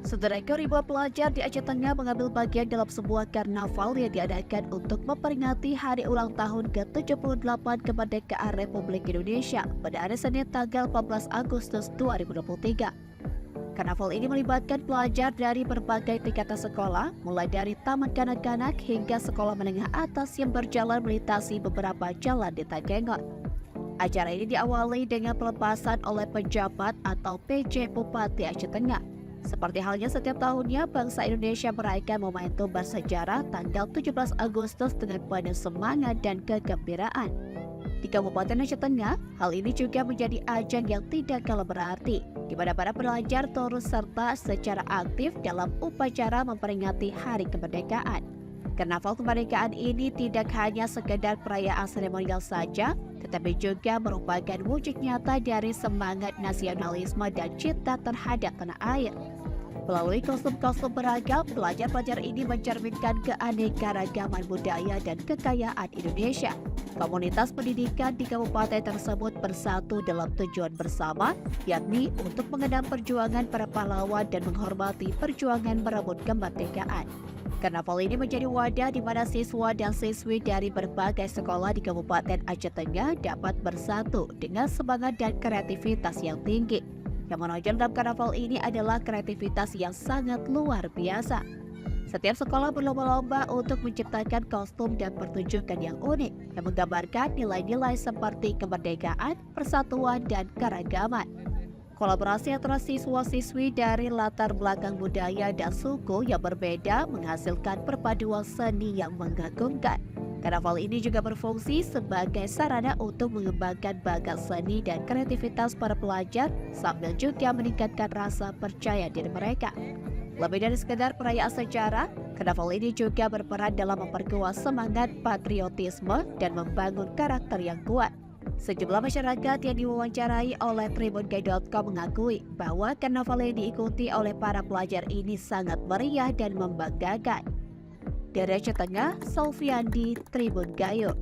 Seekor ribuan pelajar di Aceh Tengah mengambil bagian dalam sebuah karnaval yang diadakan untuk memperingati hari ulang tahun ke-78 kemerdekaan Republik Indonesia pada hari Senin tanggal 14 Agustus 2023. Karnaval ini melibatkan pelajar dari berbagai tingkatan sekolah, mulai dari taman kanak-kanak hingga sekolah menengah atas yang berjalan melintasi beberapa jalan di Takengon. Acara ini diawali dengan pelepasan oleh pejabat atau PJ Bupati Aceh Tengah. Seperti halnya setiap tahunnya, bangsa Indonesia merayakan momentum bersejarah tanggal 17 Agustus dengan penuh semangat dan kegembiraan. Di Kabupaten Aceh Tengah, hal ini juga menjadi ajang yang tidak kalah berarti, di mana para pelajar turut serta secara aktif dalam upacara memperingati Hari Kemerdekaan. Karnaval kemerdekaan ini tidak hanya sekedar perayaan seremonial saja, tetapi juga merupakan wujud nyata dari semangat nasionalisme dan cinta terhadap tanah air. Melalui kostum-kostum beragam, pelajar-pelajar ini mencerminkan keanekaragaman budaya dan kekayaan Indonesia. Komunitas pendidikan di kabupaten tersebut bersatu dalam tujuan bersama, yakni untuk mengenang perjuangan para pahlawan dan menghormati perjuangan merebut kemerdekaan. Karnaval ini menjadi wadah di mana siswa dan siswi dari berbagai sekolah di Kabupaten Aceh Tengah dapat bersatu dengan semangat dan kreativitas yang tinggi. Yang menonjol dalam karnaval ini adalah kreativitas yang sangat luar biasa. Setiap sekolah berlomba-lomba untuk menciptakan kostum dan pertunjukan yang unik yang menggambarkan nilai-nilai seperti kemerdekaan, persatuan, dan keragaman. Kolaborasi antara siswa-siswi dari latar belakang budaya dan suku yang berbeda menghasilkan perpaduan seni yang mengagumkan. Karnaval ini juga berfungsi sebagai sarana untuk mengembangkan bakat seni dan kreativitas para pelajar sambil juga meningkatkan rasa percaya diri mereka. Lebih dari sekedar perayaan sejarah, karnaval ini juga berperan dalam memperkuat semangat patriotisme dan membangun karakter yang kuat. Sejumlah masyarakat yang diwawancarai oleh tribunguide.com mengakui bahwa karnaval yang diikuti oleh para pelajar ini sangat meriah dan membanggakan. Dari Aceh Tengah, Solviandi, Tribun Gayo.